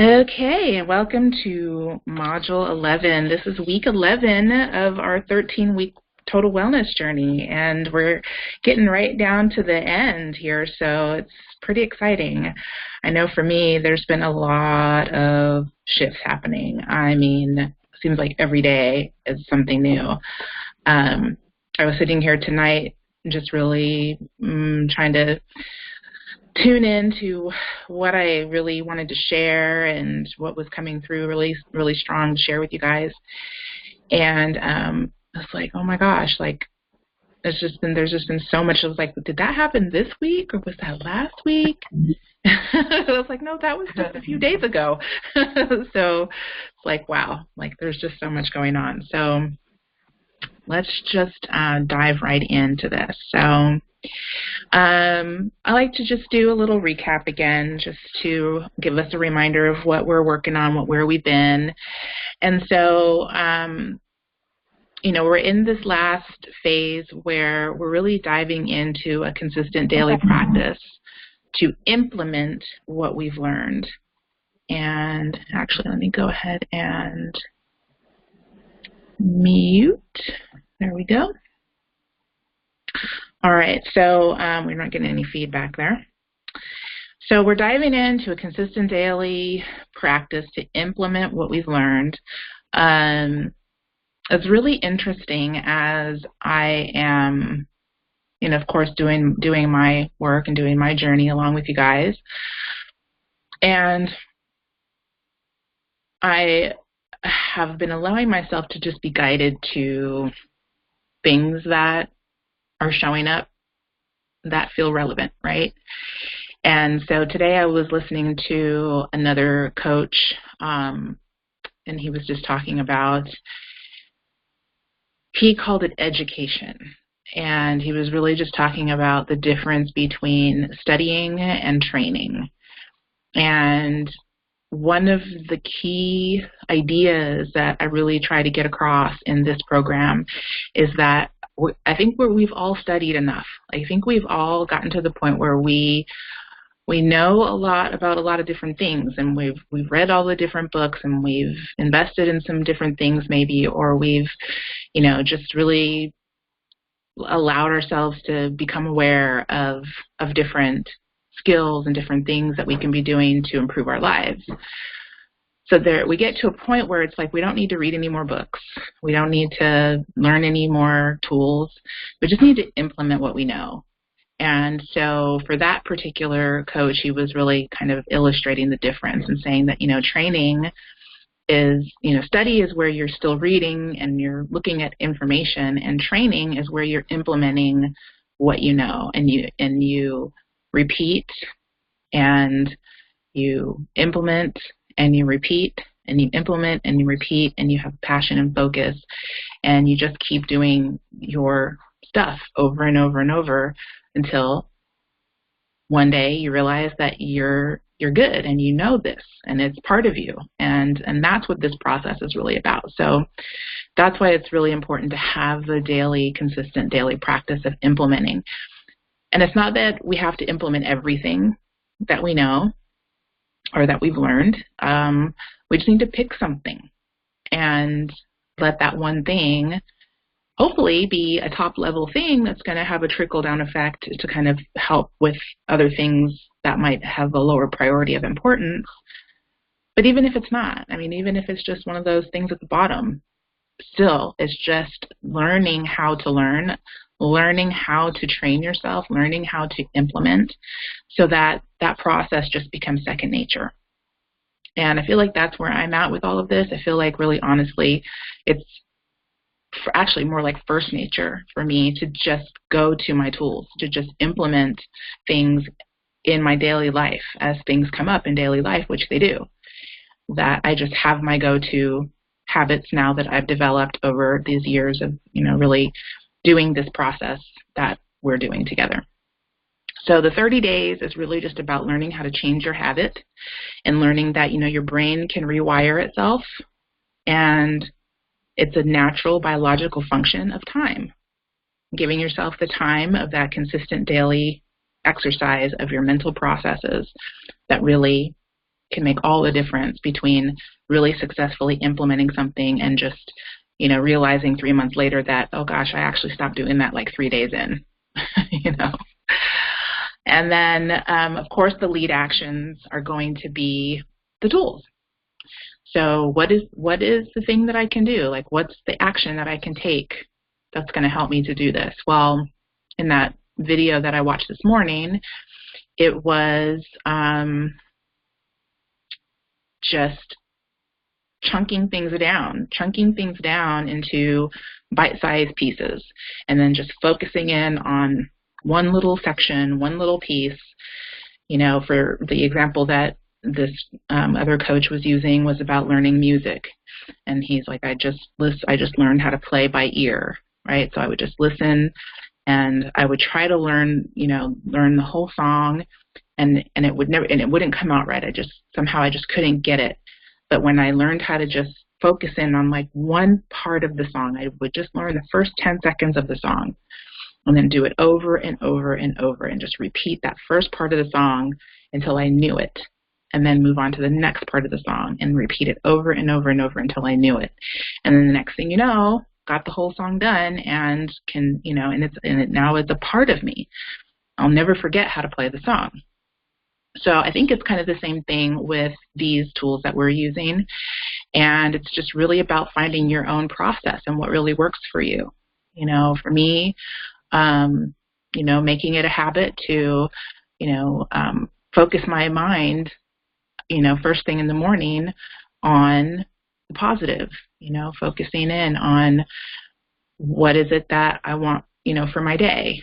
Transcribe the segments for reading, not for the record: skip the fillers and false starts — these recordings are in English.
Okay, and welcome to Module 11. This is week 11 of our 13-week total wellness journey, and we're getting right down to the end here, so it's pretty exciting. I know for me, there's been a lot of shifts happening. I mean, it seems like every day is something new. I was sitting here tonight just really trying to tune into what I really wanted to share and what was coming through really strong to share with you guys. And it's like, oh my gosh, like there's just been so much. I was like, did that happen this week or was that last week? I was like, no, that was just a few days ago. So it's like, wow, like there's just so much going on. So let's just dive right into this. So I like to just do a little recap again, just to give us a reminder of what we're working on, where we've been. And so, we're in this last phase where we're really diving into a consistent daily practice to implement what we've learned. And actually, let me go ahead and mute. There we go. All right, so we're not getting any feedback there. So we're diving into a consistent daily practice to implement what we've learned. It's really interesting as I am, of course, doing my work and doing my journey along with you guys. And I have been allowing myself to just be guided to things that are showing up that feel relevant, right? And so today I was listening to another coach, and he was just talking about, he called it education. And he was really just talking about the difference between studying and training. And one of the key ideas that I really try to get across in this program is that I think we've all studied enough. I think we've all gotten to the point where we know a lot about a lot of different things, and we've read all the different books, and we've invested in some different things maybe, or we've, just really allowed ourselves to become aware of different skills and different things that we can be doing to improve our lives. So there, we get to a point where it's like we don't need to read any more books. We don't need to learn any more tools. We just need to implement what we know. And so for that particular coach, he was really kind of illustrating the difference and saying that, training is, study is where you're still reading and you're looking at information, and training is where you're implementing what you know, and you repeat and you implement and you repeat and you implement and you repeat, and you have passion and focus, and you just keep doing your stuff over and over and over until one day you realize that you're good and you know this and it's part of you, and that's what this process is really about. So that's why it's really important to have the consistent daily practice of implementing. And it's not that we have to implement everything that we know or that we've learned. We just need to pick something and let that one thing hopefully be a top level thing that's going to have a trickle down effect to kind of help with other things that might have a lower priority of importance. But even if it's not, even if it's just one of those things at the bottom, still it's just learning how to learning how to train yourself, learning how to implement, so that that process just becomes second nature. And I feel like that's where I'm at with all of this. I feel like really honestly, it's actually more like first nature for me to just go to my tools, to just implement things in my daily life as things come up in daily life, which they do. That I just have my go-to habits now that I've developed over these years of, really doing this process that we're doing together. So the 30 days is really just about learning how to change your habit and learning that, your brain can rewire itself, and it's a natural biological function of time. Giving yourself the time of that consistent daily exercise of your mental processes that really can make all the difference between really successfully implementing something and just, you know, realizing 3 months later that, oh gosh, I actually stopped doing that like 3 days in, you know. And then, of course, the lead actions are going to be the tools. So what is the thing that I can do? Like, what's the action that I can take that's going to help me to do this? Well, in that video that I watched this morning, it was just chunking things down into bite-sized pieces, and then just focusing in on one little section, one little piece. You know, for the example that this other coach was using was about learning music, and he's like, I just learned how to play by ear, right? So I would just listen, and I would try to learn the whole song, and it wouldn't come out right. I just couldn't get it. But when I learned how to just focus in on like one part of the song, I would just learn the first 10 seconds of the song, and then do it over and over and over, and just repeat that first part of the song until I knew it, and then move on to the next part of the song and repeat it over and over and over until I knew it. And then the next thing you know, got the whole song done, and can, you know, now it's a part of me. I'll never forget how to play the song. So I think it's kind of the same thing with these tools that we're using, and it's just really about finding your own process and what really works for you. You know, for me, you know, making it a habit to, you know, focus my mind, you know, first thing in the morning on the positive, you know, focusing in on what is it that I want, you know, for my day.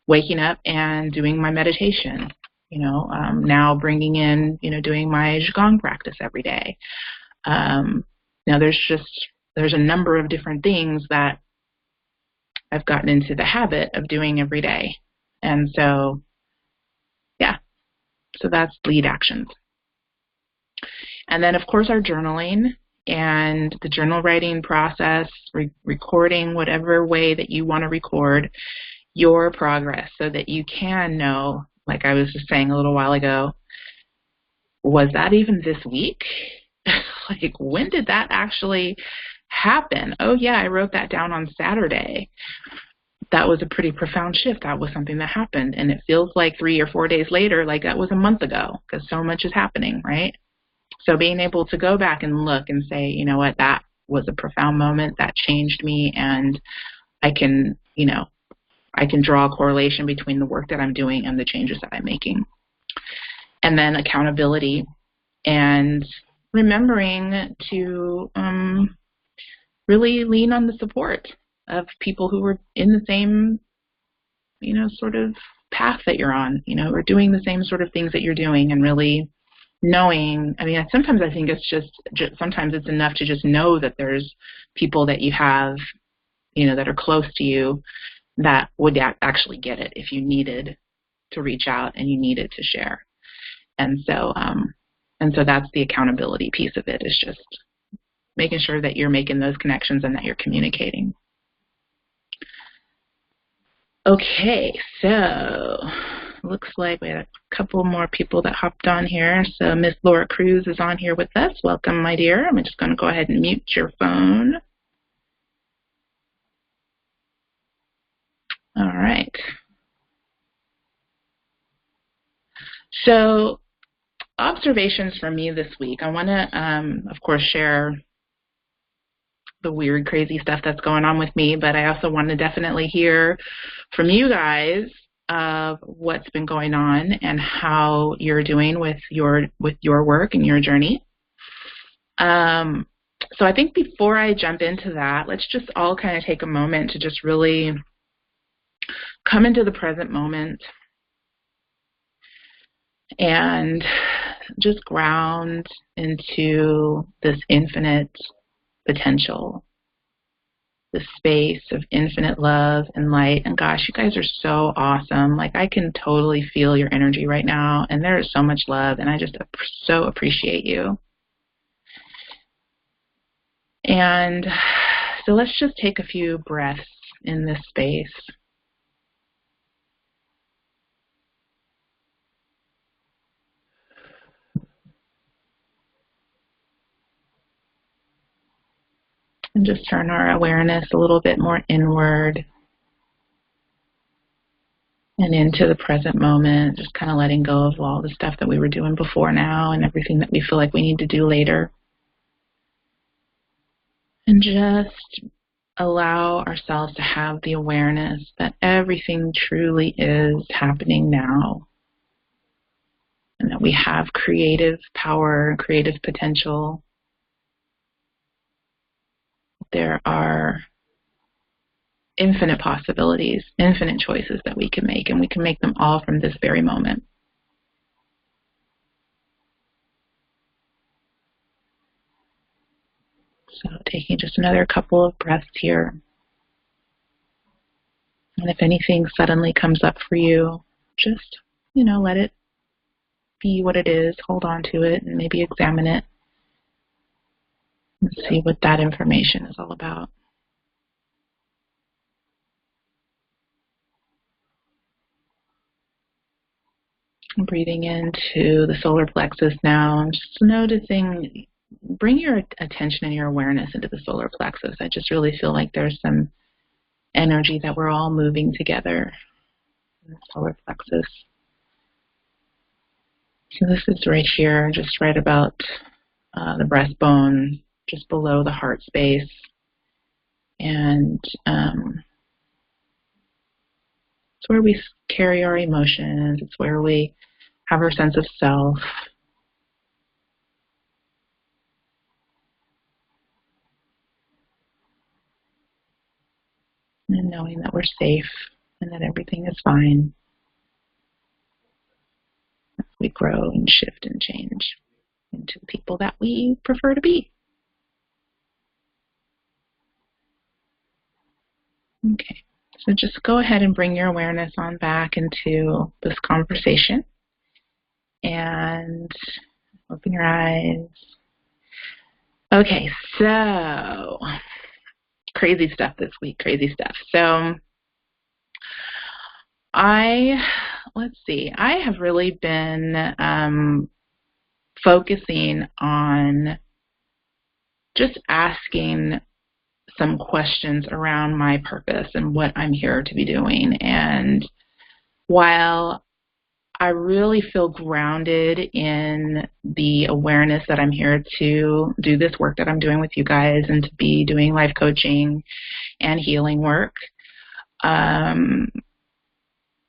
Waking up and doing my meditation, you know, now bringing in, you know, doing my Qigong practice every day. Now there's a number of different things that I've gotten into the habit of doing every day. And so, yeah, so that's lead actions. And then, of course, our journaling and the journal writing process, recording whatever way that you want to record your progress so that you can know, like I was just saying a little while ago, was that even this week? Like, when did that actually happen? Oh, yeah, I wrote that down on Saturday. That was a pretty profound shift. That was something that happened. And it feels like 3 or 4 days later, like that was a month ago, because so much is happening, right? So being able to go back and look and say, you know what, that was a profound moment, that changed me, and I can, you know, I can draw a correlation between the work that I'm doing and the changes that I'm making. And then accountability and remembering to really lean on the support of people who are in the same, you know, sort of path that you're on, you know, or doing the same sort of things that you're doing, and really knowing, I mean, sometimes I think it's just sometimes it's enough to just know that there's people that you have, you know, that are close to you that would actually get it if you needed to reach out and you needed to share. And so that's the accountability piece of it, is just making sure that you're making those connections and that you're communicating. Okay, so looks like we had a couple more people that hopped on here. So Miss Laura Cruz is on here with us. Welcome, my dear. I'm just going to go ahead and mute your phone. All right. So observations for me this week. I want to, of course, share the weird, crazy stuff that's going on with me, but I also want to definitely hear from you guys of what's been going on and how you're doing with your work and your journey. So I think before I jump into that, let's just all kind of take a moment to just really come into the present moment and just ground into this infinite potential, the space of infinite love and light. And gosh, you guys are so awesome. Like, I can totally feel your energy right now, and there is so much love, and I just so appreciate you. And so let's just take a few breaths in this space. And just turn our awareness a little bit more inward and into the present moment, just kind of letting go of all the stuff that we were doing before now and everything that we feel like we need to do later. And just allow ourselves to have the awareness that everything truly is happening now, and that we have creative power, creative potential. There are infinite possibilities, infinite choices that we can make, and we can make them all from this very moment. So taking just another couple of breaths here. And if anything suddenly comes up for you, just, let it be what it is, hold on to it, and maybe examine it and see what that information is all about. I'm breathing into the solar plexus now. I'm just noticing, bring your attention and your awareness into the solar plexus. I just really feel like there's some energy that we're all moving together in the solar plexus. So this is right here, just right about the breastbone, just below the heart space. And it's where we carry our emotions. It's where we have our sense of self. And knowing that we're safe and that everything is fine as we grow and shift and change into the people that we prefer to be. Okay, so just go ahead and bring your awareness on back into this conversation and open your eyes. Okay, so crazy stuff this week, crazy stuff. So let's see, I have really been focusing on just asking some questions around my purpose and what I'm here to be doing. And while I really feel grounded in the awareness that I'm here to do this work that I'm doing with you guys and to be doing life coaching and healing work,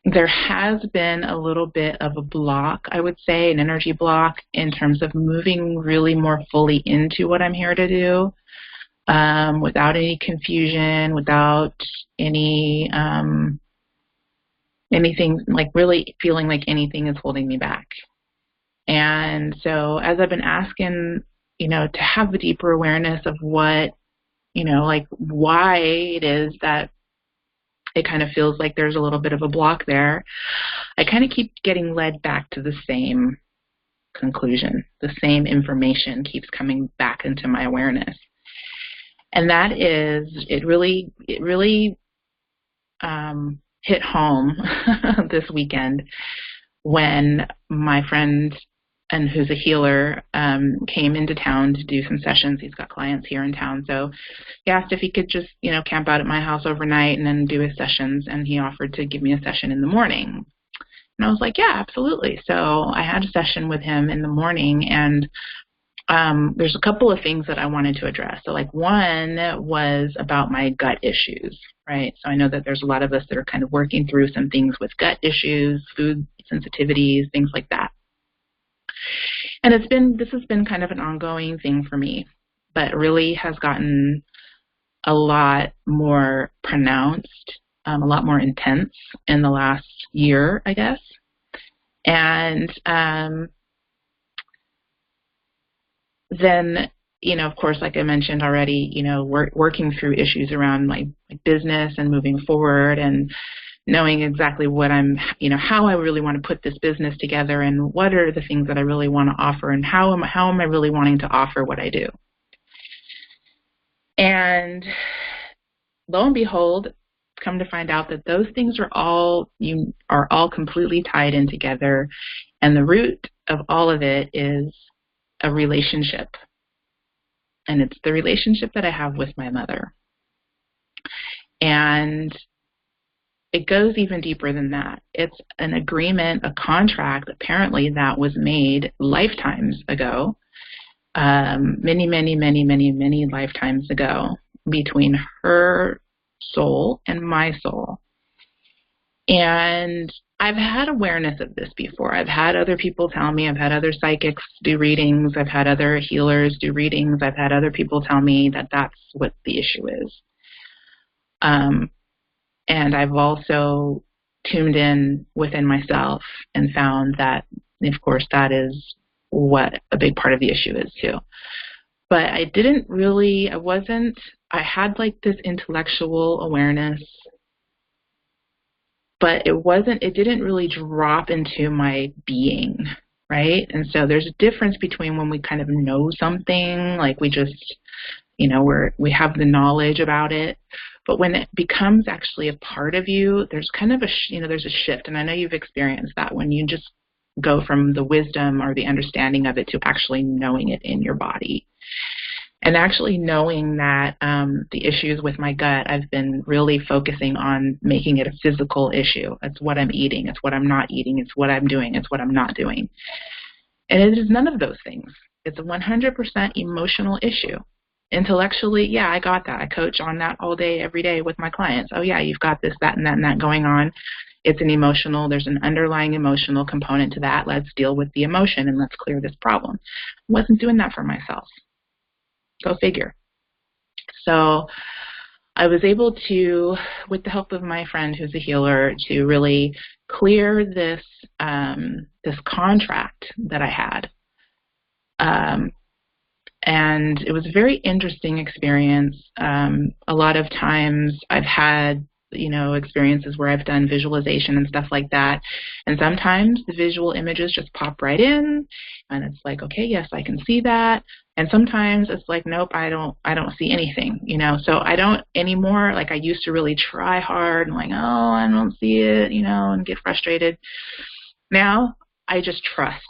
there has been a little bit of a block, I would say, an energy block in terms of moving really more fully into what I'm here to do, without any confusion, without anything, like really feeling like anything is holding me back. And so as I've been asking, to have a deeper awareness of what, like why it is that it kind of feels like there's a little bit of a block there, I kind of keep getting led back to the same conclusion. The same information keeps coming back into my awareness. And that is, it really hit home this weekend when my friend, and who's a healer, came into town to do some sessions. He's got clients here in town. So he asked if he could just, camp out at my house overnight and then do his sessions. And he offered to give me a session in the morning. And I was like, yeah, absolutely. So I had a session with him in the morning, and there's a couple of things that I wanted to address. So like one was about my gut issues, right? So I know that there's a lot of us that are kind of working through some things with gut issues, food sensitivities, things like that. And this has been kind of an ongoing thing for me, but really has gotten a lot more pronounced, a lot more intense in the last year, I guess. And then, of course, like I mentioned already, working through issues around my business and moving forward and knowing exactly what how I really want to put this business together and what are the things that I really want to offer and how am I really wanting to offer what I do. And lo and behold, come to find out that those things are all completely tied in together, and the root of all of it is a relationship. and it's the relationship that I have with my mother. And it goes even deeper than that. It's an agreement, a contract, apparently, that was made lifetimes ago, many, many, many, many, many lifetimes ago, between her soul and my soul. And I've had awareness of this before. I've had other people tell me, I've had other psychics do readings, I've had other healers do readings, I've had other people tell me that that's what the issue is. And I've also tuned in within myself and found that, of course, that is what a big part of the issue is too. But I had like this intellectual awareness, but it didn't really drop into my being, right? And so there's a difference between when we kind of know something, like we just, we have the knowledge about it, but when it becomes actually a part of you, there's kind of there's a shift. And I know you've experienced that when you just go from the wisdom or the understanding of it to actually knowing it in your body. And actually knowing that the issues with my gut, I've been really focusing on making it a physical issue. It's what I'm eating. It's what I'm not eating. It's what I'm doing. It's what I'm not doing. And it is none of those things. It's a 100% emotional issue. Intellectually, yeah, I got that. I coach on that all day, every day with my clients. Oh, yeah, you've got this, that, and that, and that going on. There's an underlying emotional component to that. Let's deal with the emotion and let's clear this problem. I wasn't doing that for myself. Go figure. So I was able to, with the help of my friend who's a healer, to really clear this this contract that I had. And it was a very interesting experience. A lot of times I've had, experiences where I've done visualization and stuff like that. And sometimes the visual images just pop right in and it's like, okay, yes, I can see that. And sometimes it's like, nope, I don't see anything, so I don't anymore. Like I used to really try hard and like, oh, I don't see it, and get frustrated. Now I just trust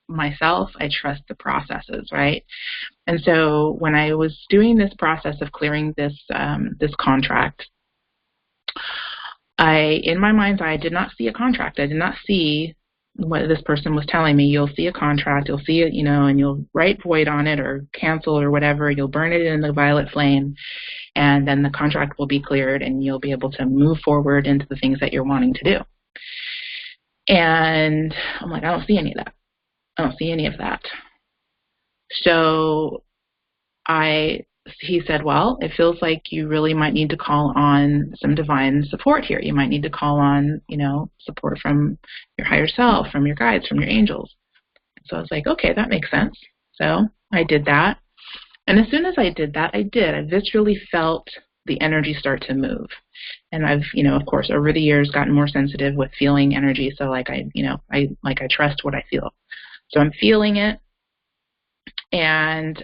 myself. I trust the processes, right? And so when I was doing this process of clearing this contract, in my mind's eye, I did not see a contract. I did not see what this person was telling me. You'll see a contract, you'll see it, and you'll write void on it or cancel or whatever. You'll burn it in the violet flame, and then the contract will be cleared, and you'll be able to move forward into the things that you're wanting to do. And I'm like, I don't see any of that. I don't see any of that. So he said, well, it feels like you really might need to call on some divine support here. You might need to call on, support from your higher self, from your guides, from your angels. So I was like, okay, that makes sense. So I did that. And as soon as I did that, I viscerally felt the energy start to move. And I've, of course, over the years gotten more sensitive with feeling energy. So I trust what I feel. So I'm feeling it, and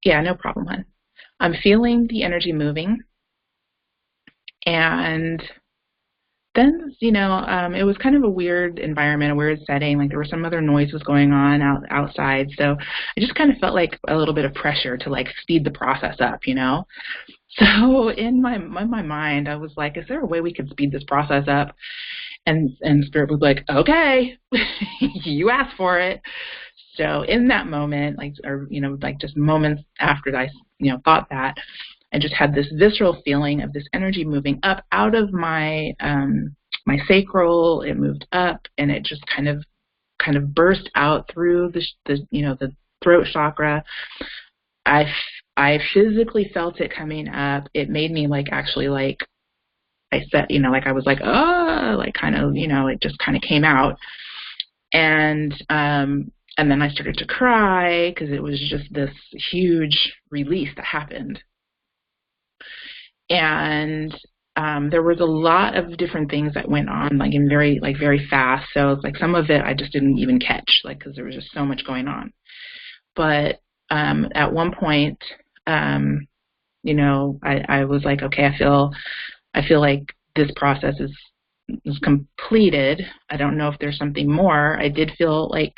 yeah, no problem, hon. I'm feeling the energy moving, and then, it was kind of a weird environment, a weird setting. Like there was some other noises going on outside, so I just kind of felt like a little bit of pressure to like speed the process up, So in my mind, I was like, is there a way we could speed this process up? And Spirit was like, okay, you asked for it. So in that moment, just moments after I, thought that, I just had this visceral feeling of this energy moving up out of my my sacral. It moved up, and it just kind of burst out through the throat chakra. I physically felt it coming up. It made me I said, I was like, oh, it just kind of came out. And then I started to cry because it was just this huge release that happened. And there was a lot of different things that went on, very fast. So some of it I just didn't even catch, because there was just so much going on. But at one point, I was like, okay, I feel like this process is completed. I don't know if there's something more. I did feel like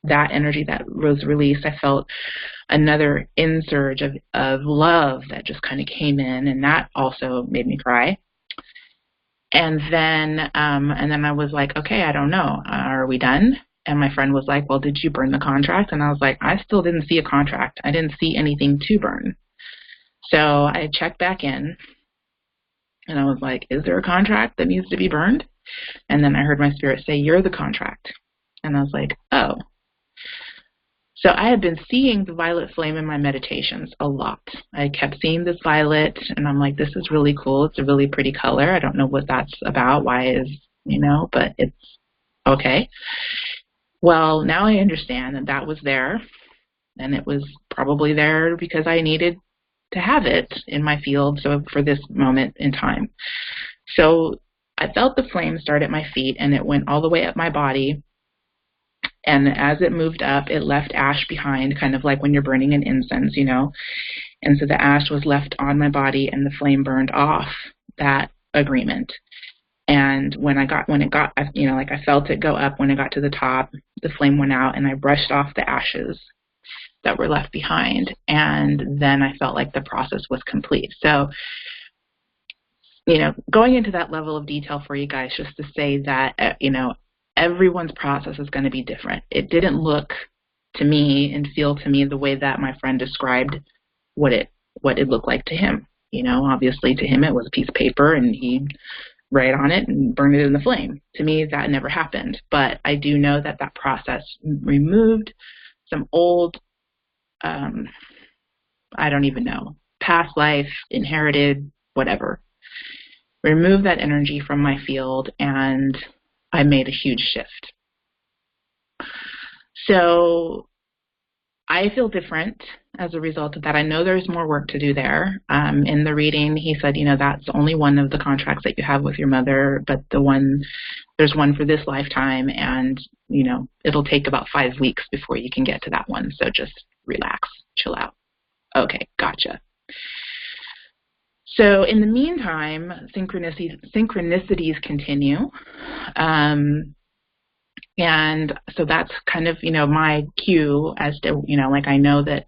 that energy that was released, I felt another insurge of love that just kind of came in, and that also made me cry. And then I was like, okay, I don't know. Are we done? And my friend was like, well, did you burn the contract? And I was like, I still didn't see a contract. I didn't see anything to burn. So I checked back in, and I was like, is there a contract that needs to be burned? And then I heard my spirit say, you're the contract. And I was like, oh. So I had been seeing the violet flame in my meditations a lot. I kept seeing this violet, and I'm like, this is really cool. It's a really pretty color. I don't know what that's about. Why is, but it's okay. Well, now I understand that that was there, and it was probably there because I needed to have it in my field, so for this moment in time. So I felt the flame start at my feet, and it went all the way up my body. And as it moved up, it left ash behind, kind of like when you're burning an incense, And so the ash was left on my body, and the flame burned off that agreement. And when it got, I felt it go up. When it got to the top, the flame went out, and I brushed off the ashes that were left behind. And then I felt like the process was complete. So, going into that level of detail for you guys, just to say that, everyone's process is going to be different. It didn't look to me and feel to me the way that my friend described what it looked like to him. Obviously to him it was a piece of paper, and he write on it and burn it in the flame. To me, that never happened. But I do know that that process removed some old, I don't even know, past life, inherited, whatever. Removed that energy from my field, and I made a huge shift. So I feel different as a result of that. I know there's more work to do there. In the reading, he said, that's only one of the contracts that you have with your mother, but there's one for this lifetime, and, it'll take about 5 weeks before you can get to that one. So just relax, chill out. Okay, gotcha. So in the meantime, synchronicities continue. And so that's kind of, my cue as to, I know that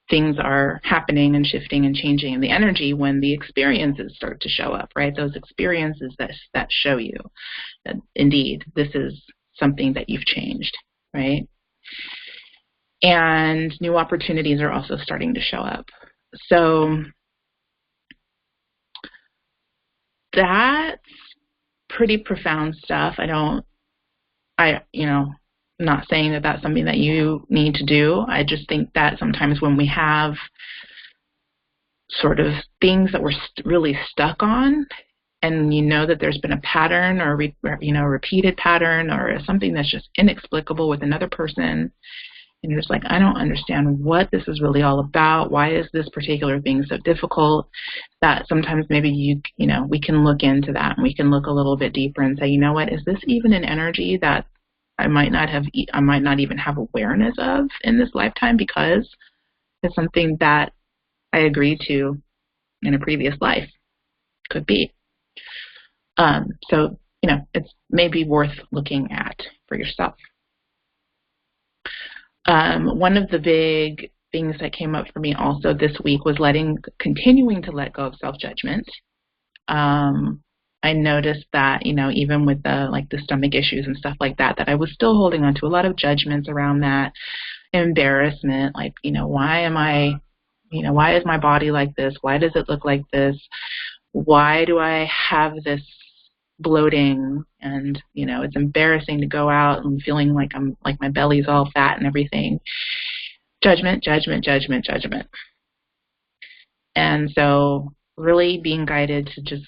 things are happening and shifting and changing in the energy when the experiences start to show up, right? Those experiences that show you that indeed this is something that you've changed, right? And new opportunities are also starting to show up. So that's pretty profound stuff. I'm not saying that that's something that you need to do. I just think that sometimes when we have sort of things that we're really stuck on, and that there's been a pattern or repeated pattern or something that's just inexplicable with another person, and you're just like, I don't understand what this is really all about. Why is this particular thing so difficult? That sometimes maybe we can look into that, and we can look a little bit deeper and say, what, is this even an energy that I might not even have awareness of in this lifetime, because it's something that I agreed to in a previous life. Could be. So, it's maybe worth looking at for yourself. One of the big things that came up for me also this week was continuing to let go of self-judgment. I noticed that, even with the stomach issues and stuff like that, that I was still holding on to a lot of judgments around that, embarrassment, why is my body like this? Why does it look like this? Why do I have this bloating? And, it's embarrassing to go out and feeling like my belly's all fat and everything. Judgment, judgment, judgment, judgment. And so really being guided to just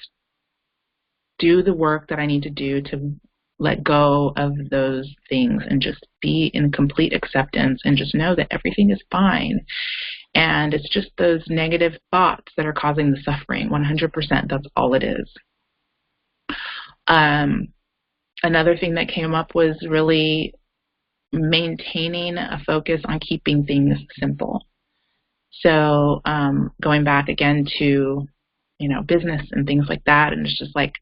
do the work that I need to do to let go of those things and just be in complete acceptance and just know that everything is fine. And it's just those negative thoughts that are causing the suffering. 100%, that's all it is. Another thing that came up was really maintaining a focus on keeping things simple. So going back again to, business and things like that, and it's just like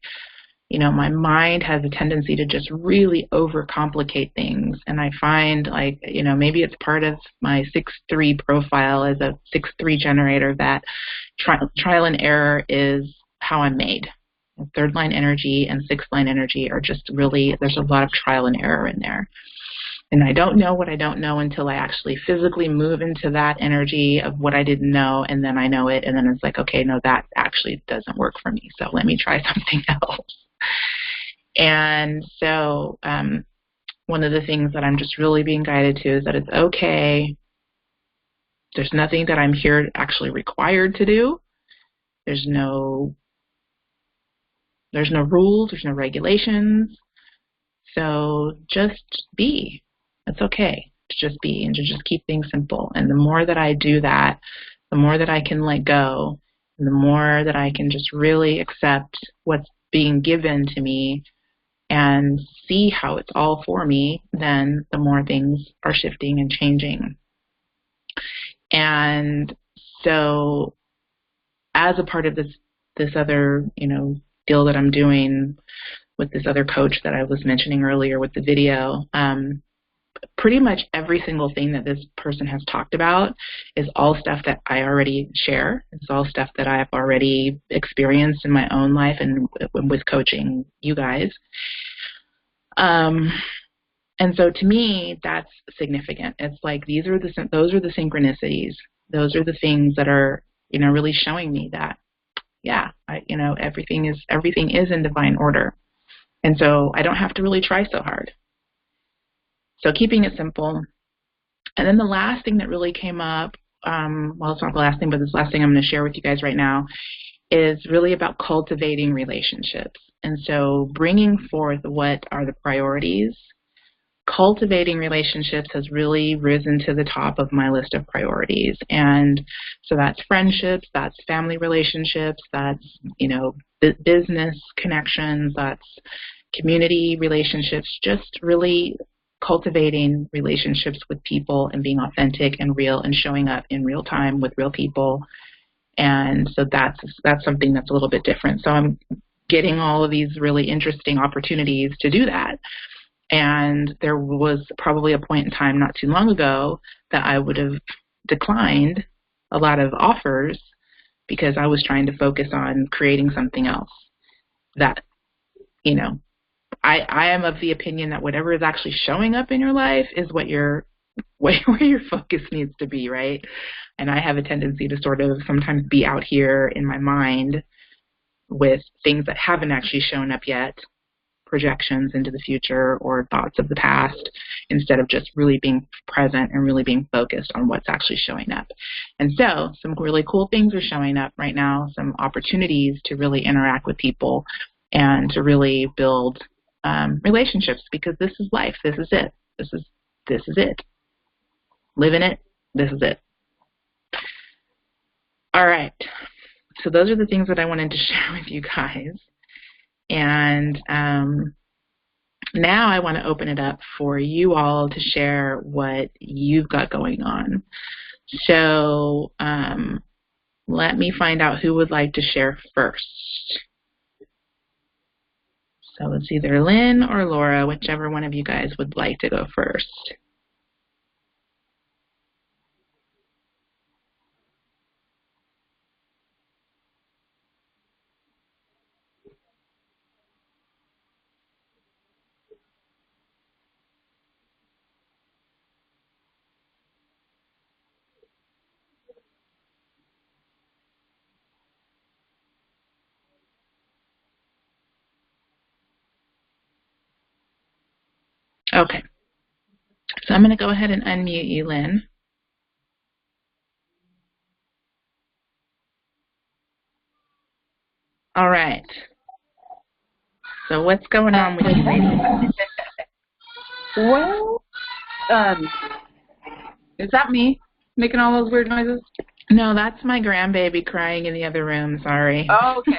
you know, my mind has a tendency to just really overcomplicate things. And I find, like, you know, maybe it's part of my 6-3 profile as a 6-3 generator, that trial and error is how I'm made. Third line energy and sixth line energy are just really, there's a lot of trial and error in there. And I don't know what I don't know until I actually physically move into that energy of what I didn't know, and then I know it, and then it's like, okay, no, that actually doesn't work for me, so let me try something else. And so one of the things that I'm just really being guided to is that it's okay. There's nothing that I'm here actually required to do. There's no rules, there's no regulations. So just be. It's okay to just be and to just keep things simple. And the more that I do that, the more that I can let go, and the more that I can just really accept what's being given to me and see how it's all for me, then the more things are shifting and changing. And so as a part of this other, you know, deal that I'm doing with this other coach that I was mentioning earlier with the video, pretty much every single thing that this person has talked about is all stuff that I already share. It's all stuff that I've already experienced in my own life and with coaching you guys. And so to me, that's significant. It's like those are the synchronicities. Those are the things that are, you know, really showing me that, yeah, you know, everything is in divine order. And so I don't have to really try so hard. So keeping it simple. And then the last thing that really came up, well, it's not the last thing, but this last thing I'm going to share with you guys right now is really about cultivating relationships. And so bringing forth what are the priorities. Cultivating relationships has really risen to the top of my list of priorities. And so that's friendships, that's family relationships, that's, you know, business connections, that's community relationships, just really cultivating relationships with people and being authentic and real and showing up in real time with real people. And so that's something that's a little bit different. So I'm getting all of these really interesting opportunities to do that. And there was probably a point in time not too long ago that I would have declined a lot of offers because I was trying to focus on creating something else that, you know, I am of the opinion that whatever is actually showing up in your life is where your focus needs to be, right? And I have a tendency to sort of sometimes be out here in my mind with things that haven't actually shown up yet, projections into the future or thoughts of the past, instead of just really being present and really being focused on what's actually showing up. And so some really cool things are showing up right now, some opportunities to really interact with people and to really build relationships, because this is life. This is it. This is it. Live in it. This is it. All right. So those are the things that I wanted to share with you guys. And now I want to open it up for you all to share what you've got going on. So let me find out who would like to share first. So it's either Lynn or Laura, whichever one of you guys would like to go first. Okay. So I'm going to go ahead and unmute you, Lynn. All right. So what's going on with you, ladies? Well, is that me making all those weird noises? No, that's my grandbaby crying in the other room. Sorry. Oh, okay.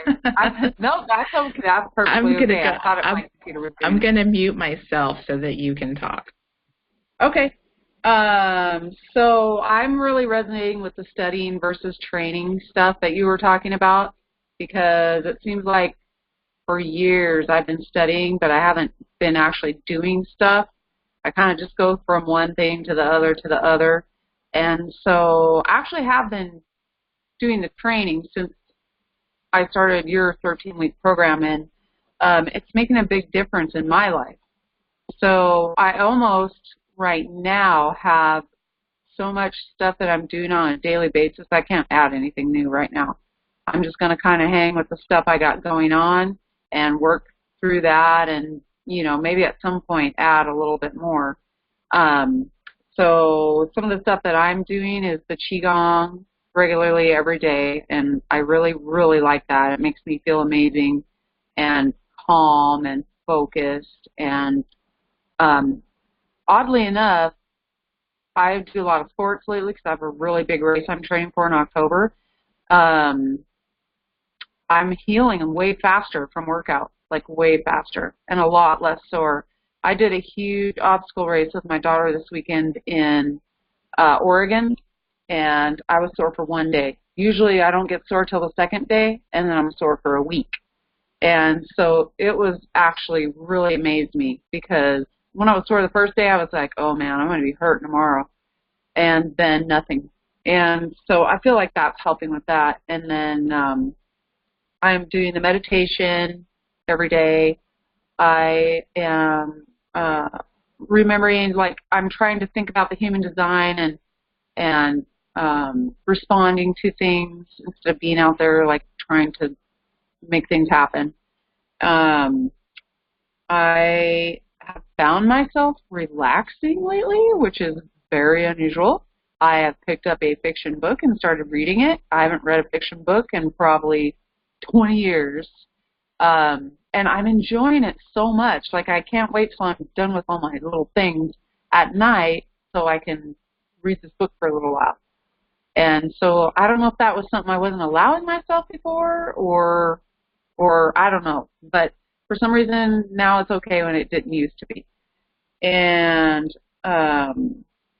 No, that's okay. That's perfectly okay. I thought it might be the I'm going to mute myself so that you can talk. Okay. So I'm really resonating with the studying versus training stuff that you were talking about, because it seems like for years I've been studying, but I haven't been actually doing stuff. I kind of just go from one thing to the other to the other. And so I actually have been doing the training since I started your 13-week program, and it's making a big difference in my life. So I almost right now have so much stuff that I'm doing on a daily basis, I can't add anything new right now. I'm just going to kind of hang with the stuff I got going on and work through that, and, you know, maybe at some point add a little bit more. So some of the stuff that I'm doing is the Qigong regularly every day, and I really, really like that. It makes me feel amazing and calm and focused. And oddly enough, I do a lot of sports lately because I have a really big race I'm training for in October. I'm healing way faster from workout, like way faster, and a lot less sore. I did a huge obstacle race with my daughter this weekend in Oregon, and I was sore for one day. Usually I don't get sore till the second day, and then I'm sore for a week. And so it was actually really amazed me, because when I was sore the first day, I was like, oh, man, I'm going to be hurt tomorrow. And then nothing. And so I feel like that's helping with that. And then I'm doing the meditation every day. I am remembering, like, I'm trying to think about the human design and responding to things instead of being out there, like, trying to make things happen. I have found myself relaxing lately, which is very unusual. I have picked up a fiction book and started reading it. I haven't read a fiction book in probably 20 years. And I'm enjoying it so much. Like, I can't wait till I'm done with all my little things at night so I can read this book for a little while. And so I don't know if that was something I wasn't allowing myself before, or I don't know. But for some reason, now it's okay when it didn't used to be. And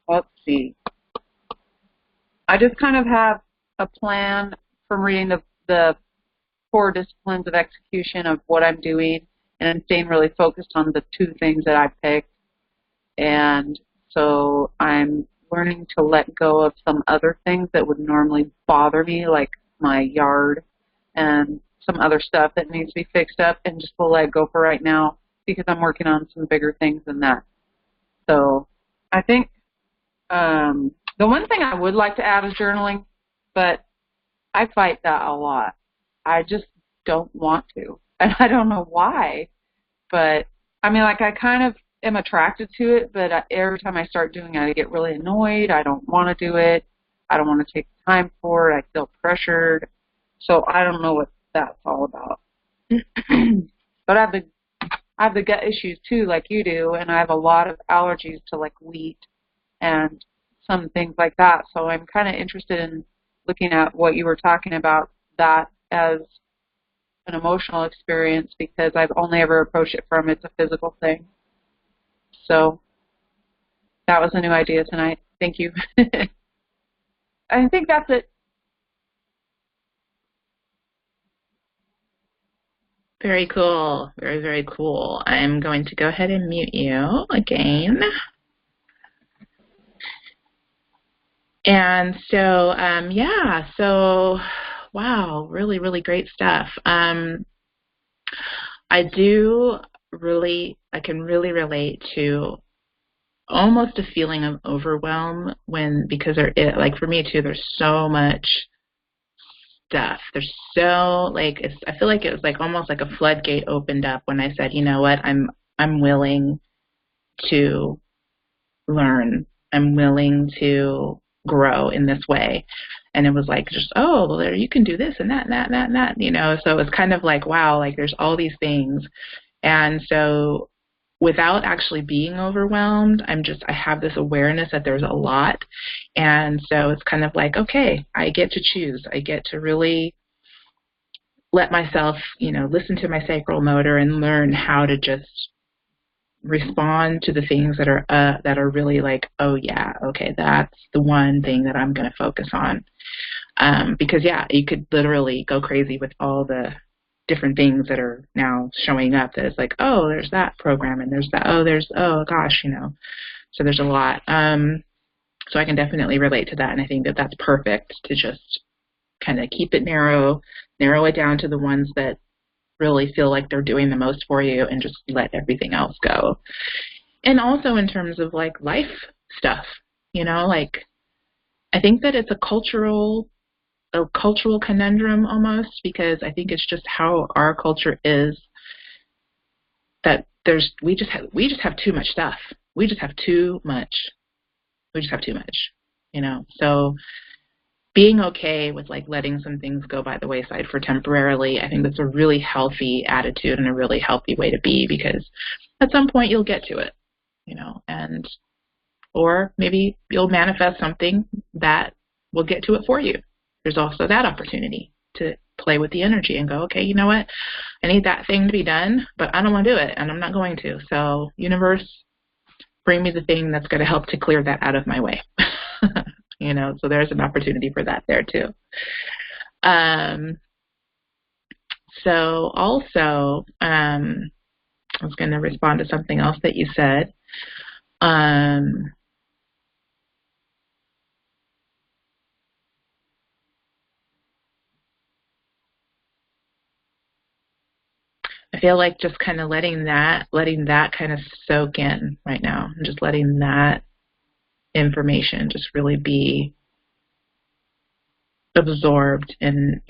let's see. I just kind of have a plan from reading the 4 disciplines of execution of what I'm doing, and I'm staying really focused on the 2 things that I picked. And so I'm learning to let go of some other things that would normally bother me, like my yard and some other stuff that needs to be fixed up, and just to let go for right now, because I'm working on some bigger things than that. So I think the one thing I would like to add is journaling, but I fight that a lot. I just don't want to, and I don't know why. But I mean, like, I kind of am attracted to it, but every time I start doing it, I get really annoyed. I don't want to do it. I don't want to take the time for it. I feel pressured. So I don't know what that's all about. But I have the gut issues too, like you do, and I have a lot of allergies to, like, wheat and some things like that. So I'm kind of interested in looking at what you were talking about, that as an emotional experience, because I've only ever approached it from it's a physical thing. So that was a new idea tonight. Thank you. I think that's it. Very cool. Very, very cool. I'm going to go ahead and mute you again. And so, yeah, so, wow, really, really great stuff. I can really relate to almost a feeling of overwhelm because like, for me too, there's so much stuff. There's so, like, I feel like it was like almost like a floodgate opened up when I said, you know what, I'm willing to learn. I'm willing to grow in this way. And it was like, just, oh, well, there, you can do this and that and that and that and that, you know. So it was kind of like, wow, like, there's all these things. And so without actually being overwhelmed, I have this awareness that there's a lot. And so it's kind of like, okay, I get to choose. I get to really let myself, you know, listen to my sacral motor and learn how to just respond to the things that are really like, oh yeah, okay, that's the one thing that I'm going to focus on. Because yeah, you could literally go crazy with all the different things that are now showing up that it's like, oh, there's that program and there's that, oh gosh, so there's a lot. So I can definitely relate to that, and I think that that's perfect to just kind of keep it narrow it down to the ones that really feel like they're doing the most for you, and just let everything else go. And also in terms of like life stuff, like I think that it's a cultural conundrum almost, because I think it's just how our culture is, that we just have too much stuff. We just have too much. So being okay with like letting some things go by the wayside for temporarily, I think that's a really healthy attitude and a really healthy way to be, because at some point you'll get to it, or maybe you'll manifest something that will get to it for you. There's also that opportunity to play with the energy and go, okay, you know what? I need that thing to be done, but I don't want to do it, and I'm not going to. So universe, bring me the thing that's going to help to clear that out of my way. So there's an opportunity for that there too. So also, I was going to respond to something else that you said. I feel like just kind of letting that kind of soak in right now, and just letting that information just really be absorbed and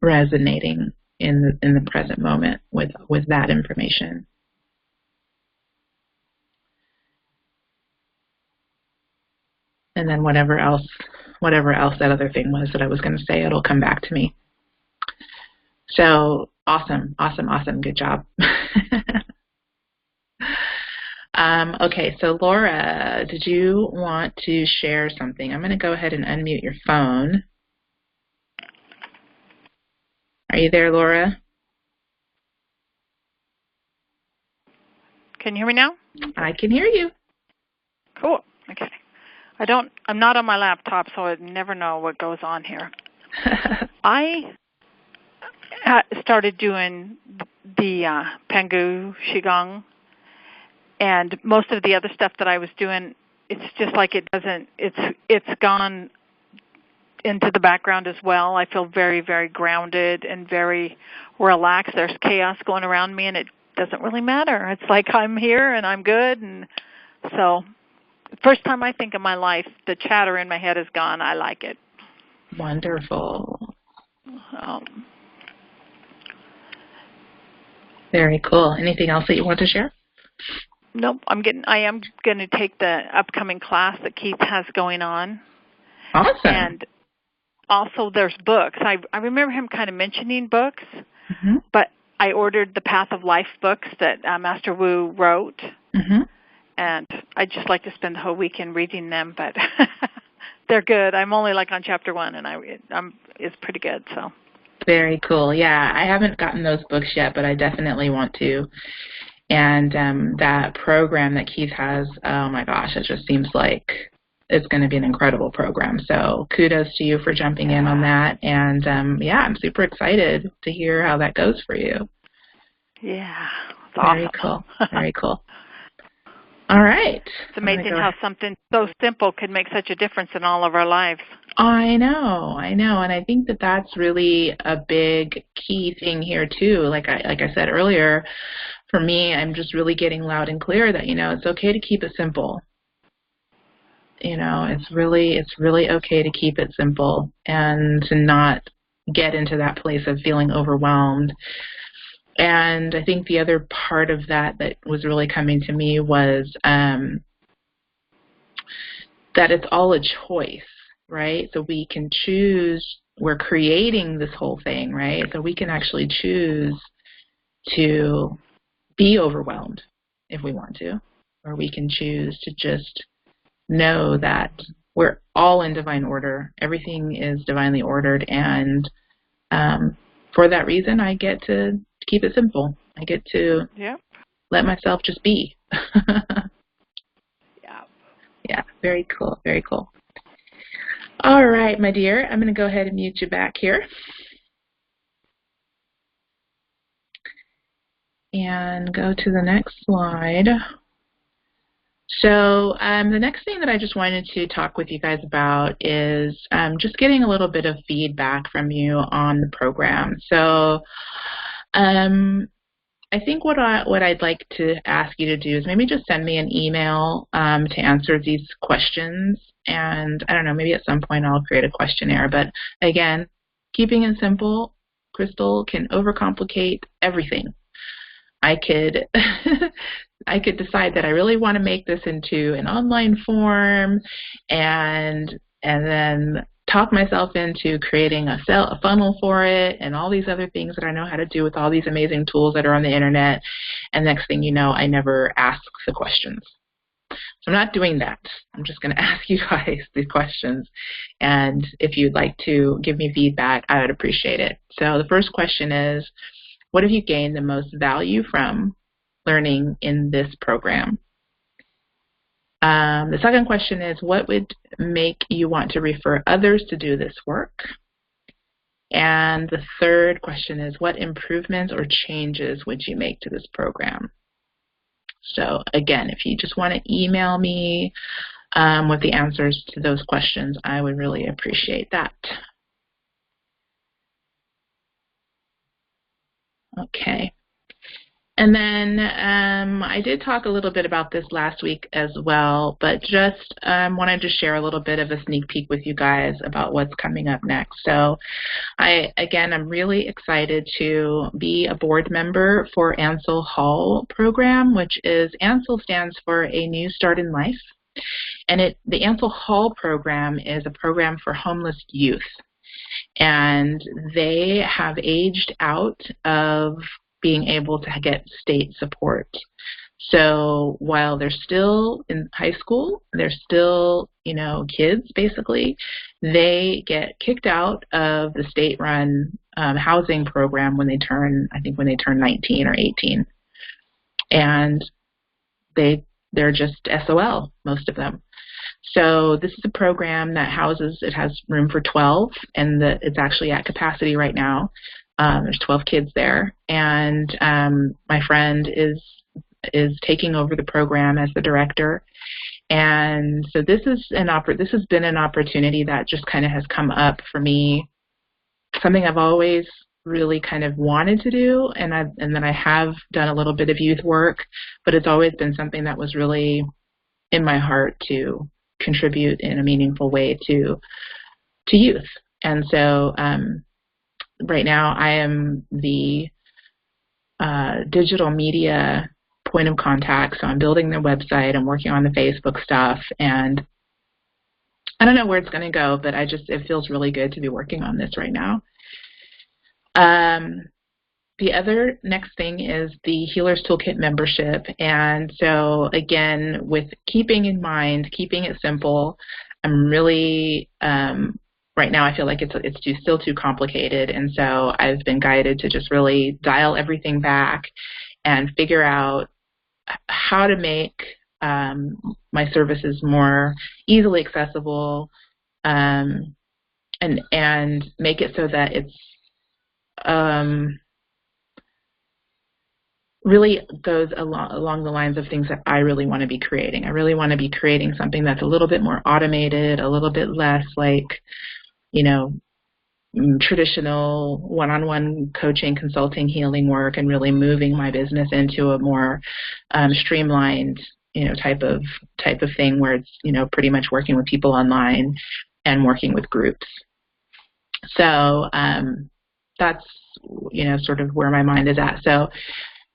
resonating in the present moment with that information. And then whatever else that other thing was that I was going to say, it'll come back to me. So awesome. Good job. Okay, so Laura, did you want to share something? I'm going to go ahead and unmute your phone. Are you there, Laura? Can you hear me now? I can hear you. Cool. Okay. I'm not on my laptop, so I never know what goes on here. I started doing the Pengu Qigong, and most of the other stuff that I was doing, it's just like it's gone into the background as well. I feel very, very grounded and very relaxed. There's chaos going around me, and it doesn't really matter. It's like I'm here and I'm good. And so first time I think of my life, the chatter in my head is gone. I like it. Wonderful. Very cool. Anything else that you want to share? Nope. I am going to take the upcoming class that Keith has going on. Awesome. And also there's books. I remember him kind of mentioning books, but I ordered the Path of Life books that Master Wu wrote. And I'd just like to spend the whole weekend reading them, but they're good. I'm only like on chapter 1, and it's pretty good. So very cool. Yeah, I haven't gotten those books yet, but I definitely want to. And that program that Keith has, oh my gosh, it just seems like it's going to be an incredible program. So kudos to you for jumping in on that. And I'm super excited to hear how that goes for you. Yeah, it's awesome. Very cool. Very cool. All right. It's amazing how something so simple could make such a difference in all of our lives. I know. And I think that that's really a big key thing here too. Like I said earlier, for me, I'm just really getting loud and clear that, it's okay to keep it simple. It's really okay to keep it simple and to not get into that place of feeling overwhelmed. And I think the other part of that was really coming to me was that it's all a choice, right? So we can choose, we're creating this whole thing, right? So we can actually choose to be overwhelmed if we want to, or we can choose to just know that we're all in divine order. Everything is divinely ordered, and for that reason, I get to keep it simple. I get to let myself just be. Yeah, very cool, very cool. All right, my dear, I'm going to go ahead and mute you back here. And go to the next slide. So the next thing that I just wanted to talk with you guys about is just getting a little bit of feedback from you on the program. So I think what I'd like to ask you to do is maybe just send me an email to answer these questions. And I don't know, maybe at some point I'll create a questionnaire. But again, keeping it simple, Crystal can overcomplicate everything. I could I could decide that I really want to make this into an online form and then talk myself into creating a funnel for it and all these other things that I know how to do with all these amazing tools that are on the internet. And next thing you know, I never ask the questions. So I'm not doing that. I'm just going to ask you guys these questions. And if you'd like to give me feedback, I would appreciate it. So the first question is, what have you gained the most value from learning in this program? The second question is, what would make you want to refer others to do this work? And the third question is, what improvements or changes would you make to this program? So again, if you just want to email me with the answers to those questions, I would really appreciate that. Okay. And then I did talk a little bit about this last week as well, but just wanted to share a little bit of a sneak peek with you guys about what's coming up next. So I'm really excited to be a board member for Ansel Hall program, which is, Ansel stands for A New Start in Life. And the Ansel Hall program is a program for homeless youth. And they have aged out of being able to get state support. So while they're still in high school, they're still, kids basically, they get kicked out of the state-run housing program when they turn 19 or 18. And they're just SOL, most of them. So this is a program that it has room for 12, and it's actually at capacity right now. There's 12 kids there, and my friend is taking over the program as the director. And so this has been an opportunity that just kind of has come up for me, something I've always really kind of wanted to do, and then I have done a little bit of youth work, but it's always been something that was really in my heart to contribute in a meaningful way to youth. And so right now I am the digital media point of contact, so I'm building their website, I'm working on the Facebook stuff, and I don't know where it's going to go, but it feels really good to be working on this right now. The other next thing is the Healer's Toolkit membership. And so again, with keeping it simple, I'm really, right now I feel like it's still too complicated. And so I've been guided to just really dial everything back and figure out how to make my services more easily accessible, and make it so that it's really goes along the lines of things that I really want to be creating. I really want to be creating something that's a little bit more automated, a little bit less like, traditional one-on-one coaching, consulting, healing work, and really moving my business into a more streamlined, type of thing where it's, pretty much working with people online and working with groups. So that's, sort of where my mind is at. So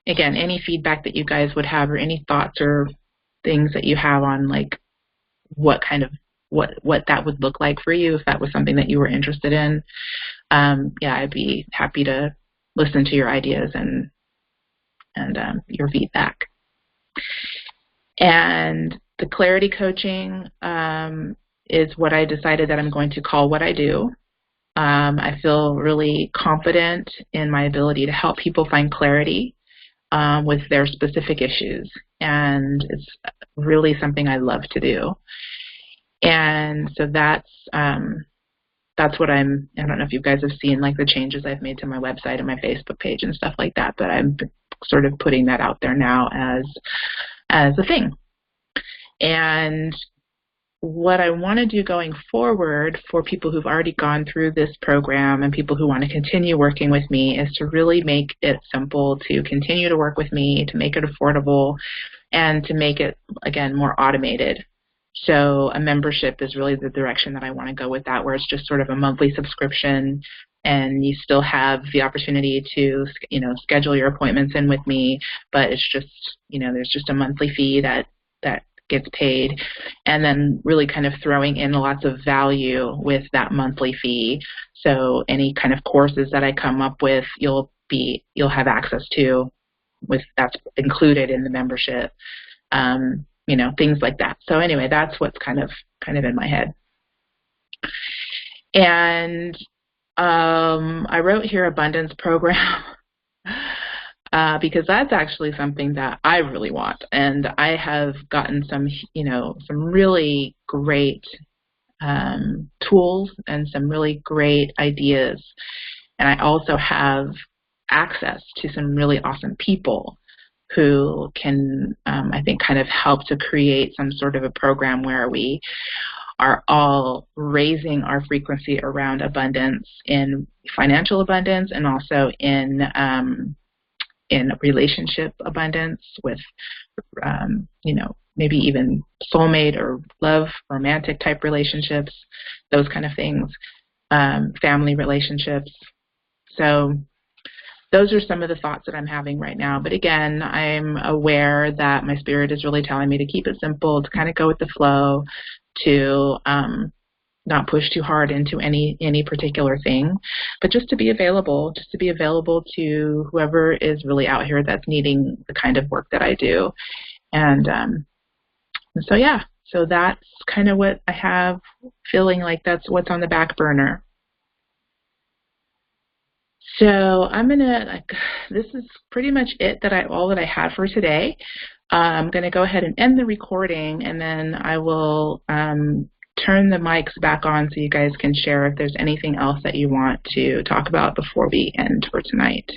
again, any feedback that you guys would have, or any thoughts or things that you have on like what that would look like for you, if that was something that you were interested in, I'd be happy to listen to your ideas and your feedback. And the clarity coaching is what I decided that I'm going to call What I Do. I feel really confident in my ability to help people find clarity with their specific issues, and it's really something I love to do. And so that's what I don't know if you guys have seen like the changes I've made to my website and my Facebook page and stuff like that, but I'm sort of putting that out there now as a thing. And what I want to do going forward for people who've already gone through this program and people who want to continue working with me is to really make it simple to continue to work with me, to make it affordable, and to make it, again, more automated. So a membership is really the direction that I want to go with that, where it's just sort of a monthly subscription, and you still have the opportunity to, schedule your appointments in with me, but it's just, there's just a monthly fee that gets paid, and then really kind of throwing in lots of value with that monthly fee. So any kind of courses that I come up with, you'll have access to, that's included in the membership. Things like that. So anyway, that's what's kind of in my head. And I wrote here abundance program because that's actually something that I really want, and I have gotten some really great tools and some really great ideas, and I also have access to some really awesome people who can, I think, kind of help to create some sort of a program where we are all raising our frequency around abundance, in financial abundance, and also in relationship abundance with, maybe even soulmate or love, romantic type relationships, those kind of things, family relationships. So those are some of the thoughts that I'm having right now. But again, I'm aware that my spirit is really telling me to keep it simple, to kind of go with the flow, to not push too hard into any particular thing, but just to be available to whoever is really out here that's needing the kind of work that I do. And so, yeah, so that's kind of what I have, feeling like that's what's on the back burner. So I'm this is pretty much it all that I have for today. I'm going to go ahead and end the recording, and then I will turn the mics back on so you guys can share if there's anything else that you want to talk about before we end for tonight.